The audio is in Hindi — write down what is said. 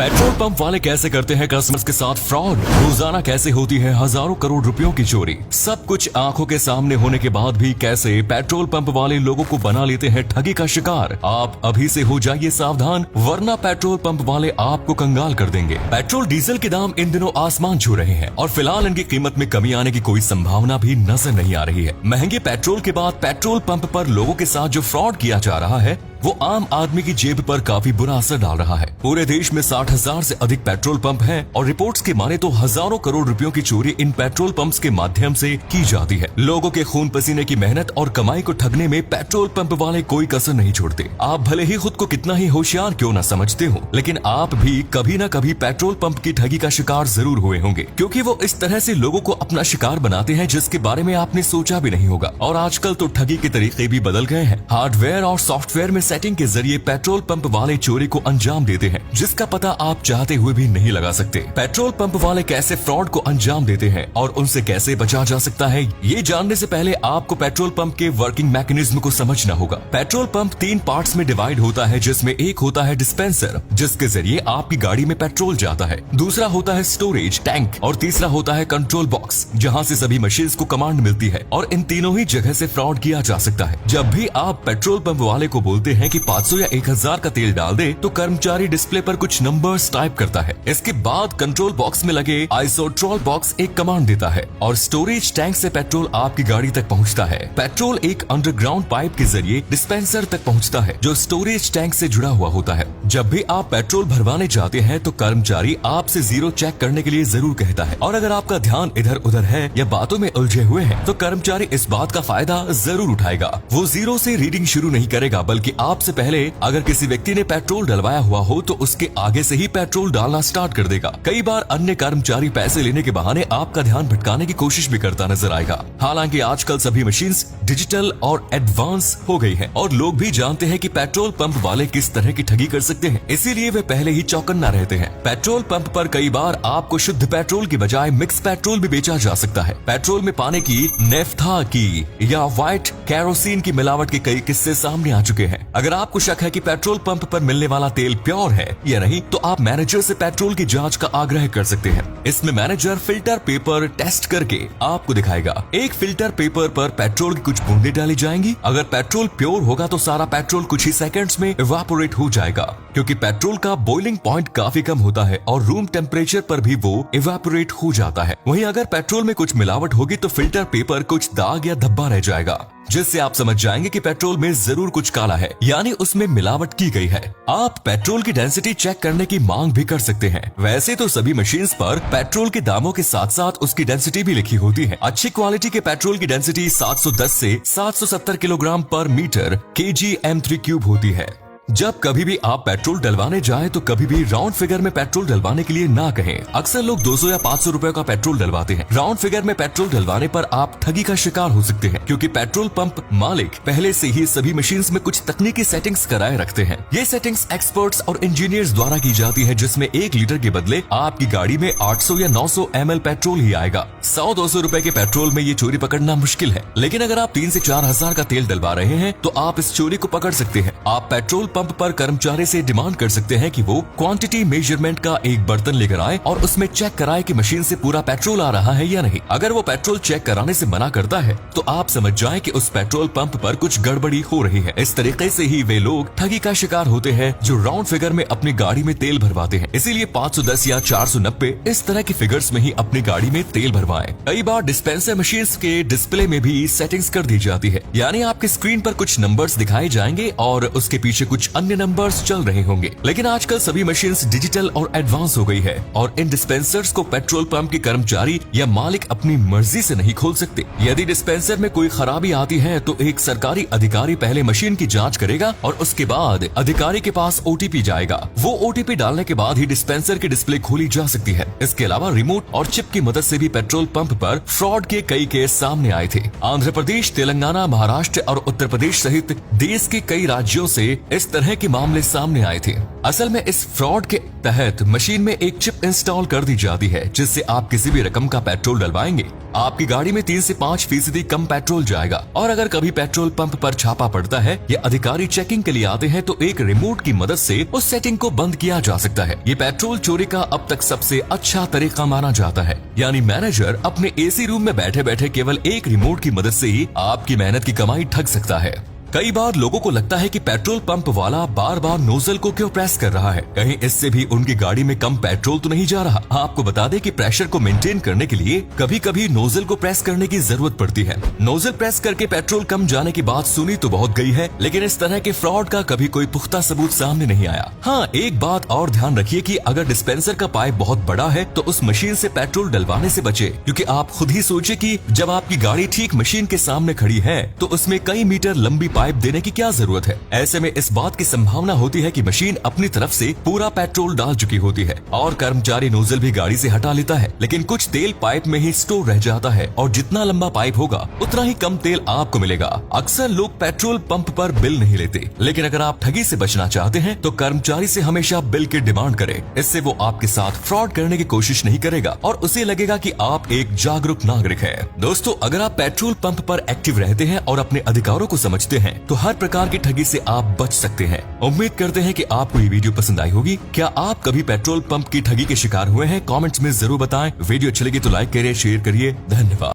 पेट्रोल पंप वाले कैसे करते हैं कस्टमर्स के साथ फ्रॉड, रोजाना कैसे होती है हजारों करोड़ रुपयों की चोरी, सब कुछ आंखों के सामने होने के बाद भी कैसे पेट्रोल पंप वाले लोगों को बना लेते हैं ठगी का शिकार। आप अभी से हो जाइए सावधान, वरना पेट्रोल पंप वाले आपको कंगाल कर देंगे। पेट्रोल डीजल के दाम इन दिनों आसमान छू रहे हैं और फिलहाल इनकी कीमत में कमी आने की कोई संभावना भी नजर नहीं आ रही है। महंगे पेट्रोल के बाद पेट्रोल पंप पर लोगों के साथ जो फ्रॉड किया जा रहा है वो आम आदमी की जेब पर काफी बुरा असर डाल रहा है। पूरे देश में 60,000 से अधिक पेट्रोल पंप हैं और रिपोर्ट्स की माने तो हजारों करोड़ रुपयों की चोरी इन पेट्रोल पंप्स के माध्यम से की जाती है। लोगों के खून पसीने की मेहनत और कमाई को ठगने में पेट्रोल पंप वाले कोई कसर नहीं छोड़ते। आप भले ही खुद को कितना ही होशियार क्यों न समझते हो, लेकिन आप भी कभी न कभी पेट्रोल पंप की ठगी का शिकार जरूर हुए होंगे, क्योंकि वो इस तरह से लोगों को अपना शिकार बनाते हैं जिसके बारे में आपने सोचा भी नहीं होगा। और आजकल तो ठगी के तरीके भी बदल गए हैं। हार्डवेयर और सॉफ्टवेयर में सेटिंग के जरिए पेट्रोल पंप वाले चोरी को अंजाम देते हैं, जिसका पता आप चाहते हुए भी नहीं लगा सकते। पेट्रोल पंप वाले कैसे फ्रॉड को अंजाम देते हैं और उनसे कैसे बचा जा सकता है, ये जानने से पहले आपको पेट्रोल पंप के वर्किंग मैकेनिज्म को समझना होगा। पेट्रोल पंप 3 पार्ट्स में डिवाइड होता है, जिसमें एक होता है डिस्पेंसर, जिसके जरिए आपकी गाड़ी में पेट्रोल जाता है। दूसरा होता है स्टोरेज टैंक और तीसरा होता है कंट्रोल बॉक्स, जहाँ से सभी मशीन को कमांड मिलती है। और इन तीनों ही जगह से फ्रॉड किया जा सकता है। जब भी आप पेट्रोल पंप वाले को बोलते हैं कि 500 या 1000 का तेल डाल दे, तो कर्मचारी डिस्प्ले पर कुछ नंबर्स टाइप करता है। इसके बाद कंट्रोल बॉक्स में लगे आइसोट्रोल बॉक्स एक कमांड देता है और स्टोरेज टैंक से पेट्रोल आपकी गाड़ी तक पहुंचता है। पेट्रोल एक अंडरग्राउंड पाइप के जरिए डिस्पेंसर तक पहुंचता है, जो स्टोरेज टैंक से जुड़ा हुआ होता है। जब भी आप पेट्रोल भरवाने जाते हैं तो कर्मचारी आपसे जीरो चेक करने के लिए जरूर कहता है, और अगर आपका ध्यान इधर उधर है या बातों में उलझे हुए हैं तो कर्मचारी इस बात का फायदा जरूर उठाएगा। वो जीरो से रीडिंग शुरू नहीं करेगा, बल्कि आपसे पहले अगर किसी व्यक्ति ने पेट्रोल डलवाया हुआ हो तो उसके आगे से ही पेट्रोल डालना स्टार्ट कर देगा। कई बार अन्य कर्मचारी पैसे लेने के बहाने आपका ध्यान भटकाने की कोशिश भी करता नजर आएगा। हालांकि आजकल सभी मशीन्स डिजिटल और एडवांस हो गई हैं और लोग भी जानते हैं कि पेट्रोल पंप वाले किस तरह की ठगी कर सकते हैं, इसीलिए वे पहले ही चौकन्ना रहते हैं। पेट्रोल पंप पर कई बार आपको शुद्ध पेट्रोल की बजाय मिक्स पेट्रोल भी बेचा जा सकता है। पेट्रोल में पाने की, नेफ्था की या व्हाइट कैरोसिन की मिलावट के कई किस्से सामने आ चुके हैं। अगर आपको शक है कि पेट्रोल पंप पर मिलने वाला तेल प्योर है या नहीं, तो आप मैनेजर से पेट्रोल की जांच का आग्रह कर सकते हैं। इसमें मैनेजर फिल्टर पेपर टेस्ट करके आपको दिखाएगा। एक फिल्टर पेपर पर पेट्रोल की कुछ बूंदें डाली जाएंगी। अगर पेट्रोल प्योर होगा तो सारा पेट्रोल कुछ ही सेकंड्स में इवापोरेट हो जाएगा, क्योंकि पेट्रोल का बॉइलिंग पॉइंट काफी कम होता है और रूम टेम्परेचर पर भी वो इवापोरेट हो जाता है। वहीं अगर पेट्रोल में कुछ मिलावट होगी तो फिल्टर पेपर कुछ दाग या धब्बा रह जाएगा, जिससे आप समझ जाएंगे कि पेट्रोल में जरूर कुछ काला है, यानी उसमें मिलावट की गई है। आप पेट्रोल की डेंसिटी चेक करने की मांग भी कर सकते हैं। वैसे तो सभी मशीन्स पर पेट्रोल के दामों के साथ साथ उसकी डेंसिटी भी लिखी होती है। अच्छी क्वालिटी के पेट्रोल की डेंसिटी 710 से 770 किलोग्राम पर मीटर kgm3³ होती है। जब कभी भी आप पेट्रोल डलवाने जाएं तो कभी भी राउंड फिगर में पेट्रोल डलवाने के लिए ना कहें। अक्सर लोग 200 या 500 रुपए का पेट्रोल डलवाते हैं। राउंड फिगर में पेट्रोल डलवाने पर आप ठगी का शिकार हो सकते हैं, क्योंकि पेट्रोल पंप मालिक पहले से ही सभी मशीन्स में कुछ तकनीकी सेटिंग्स कराए रखते हैं। ये सेटिंग्स एक्सपर्ट्स और इंजीनियर्स द्वारा की जाती है, जिसमें 1 लीटर के बदले आपकी गाड़ी में 800 या 900 ml पेट्रोल ही आएगा। 100-200 रुपए के पेट्रोल में ये चोरी पकड़ना मुश्किल है, लेकिन अगर आप 3 से 4 हजार का तेल डलवा रहे हैं तो आप इस चोरी को पकड़ सकते हैं। आप पेट्रोल पंप पर कर्मचारी से डिमांड कर सकते हैं कि वो क्वांटिटी मेजरमेंट का एक बर्तन लेकर आए और उसमें चेक कराए कि मशीन से पूरा पेट्रोल आ रहा है या नहीं। अगर वो पेट्रोल चेक कराने से मना करता है तो आप समझ जाएं कि उस पेट्रोल पंप पर कुछ गड़बड़ी हो रही है। इस तरीके से ही वे लोग ठगी का शिकार होते हैं जो राउंड फिगर में अपनी गाड़ी में तेल भरवाते हैं। इसीलिए 510 या 490 इस तरह की फिगर्स में ही अपनी गाड़ी में तेल भरवाएं। कई बार डिस्पेंसर मशीन के डिस्प्ले में भी सेटिंग्स कर दी जाती है, यानी आपके स्क्रीन पर कुछ नंबर्स दिखाए जाएंगे और उसके पीछे कुछ अन्य नंबर्स चल रहे होंगे। लेकिन आजकल सभी मशीन्स डिजिटल और एडवांस हो गई है और इन डिस्पेंसर्स को पेट्रोल पंप के कर्मचारी या मालिक अपनी मर्जी से नहीं खोल सकते। यदि डिस्पेंसर में कोई खराबी आती है तो एक सरकारी अधिकारी पहले मशीन की जांच करेगा और उसके बाद अधिकारी के पास OTP जाएगा। वो OTP डालने के बाद ही डिस्पेंसर की डिस्प्ले खोली जा सकती है। इसके अलावा रिमोट और चिप की मदद से भी पेट्रोल पंप पर फ्रॉड के कई केस सामने आए थे। आंध्र प्रदेश, तेलंगाना, महाराष्ट्र और उत्तर प्रदेश सहित देश के कई राज्यों से इस इस तरह के मामले सामने आए थे। असल में इस फ्रॉड के तहत मशीन में एक चिप इंस्टॉल कर दी जाती है, जिससे आप किसी भी रकम का पेट्रोल डलवाएंगे, आपकी गाड़ी में 3 से 5% कम पेट्रोल जाएगा। और अगर कभी पेट्रोल पंप पर छापा पड़ता है या अधिकारी चेकिंग के लिए आते हैं तो एक रिमोट की मदद से उस सेटिंग को बंद किया जा सकता है। ये पेट्रोल चोरी का अब तक सबसे अच्छा तरीका माना जाता है। यानी मैनेजर अपने एसी रूम में बैठे बैठे केवल एक रिमोट की मदद से ही आपकी मेहनत की कमाई ठग सकता है। कई बार लोगों को लगता है कि पेट्रोल पंप वाला बार बार नोजल को क्यों प्रेस कर रहा है, कहीं इससे भी उनकी गाड़ी में कम पेट्रोल तो नहीं जा रहा। आपको बता दें कि प्रेशर को मेंटेन करने के लिए कभी कभी नोजल को प्रेस करने की जरूरत पड़ती है। नोजल प्रेस करके पेट्रोल कम जाने की बात सुनी तो बहुत गई है, लेकिन इस तरह के फ्रॉड का कभी कोई पुख्ता सबूत सामने नहीं आया। हाँ, एक बात और ध्यान रखिए कि अगर डिस्पेंसर का पाइप बहुत बड़ा है तो उस मशीन से पेट्रोल डलवाने से बचे, क्योंकि आप खुद ही सोचिए कि जब आपकी गाड़ी ठीक मशीन के सामने खड़ी है तो उसमें कई मीटर लंबी पाइप देने की क्या जरूरत है। ऐसे में इस बात की संभावना होती है कि मशीन अपनी तरफ से पूरा पेट्रोल डाल चुकी होती है और कर्मचारी नोजल भी गाड़ी से हटा लेता है, लेकिन कुछ तेल पाइप में ही स्टोर रह जाता है और जितना लंबा पाइप होगा उतना ही कम तेल आपको मिलेगा। अक्सर लोग पेट्रोल पंप पर बिल नहीं लेते, लेकिन अगर आप ठगी से बचना चाहते हैं तो कर्मचारी से हमेशा बिल की डिमांड करें। इससे वो आपके साथ फ्रॉड करने की कोशिश नहीं करेगा और उसे लगेगा कि आप एक जागरूक नागरिक है। दोस्तों, अगर आप पेट्रोल पंप पर एक्टिव रहते हैं और अपने अधिकारों को समझते हैं तो हर प्रकार की ठगी से आप बच सकते हैं। उम्मीद करते हैं कि आपको ये वीडियो पसंद आई होगी। क्या आप कभी पेट्रोल पंप की ठगी के शिकार हुए हैं? कमेंट्स में जरूर बताएं। वीडियो अच्छी लगी तो लाइक करिए, शेयर करिए। धन्यवाद।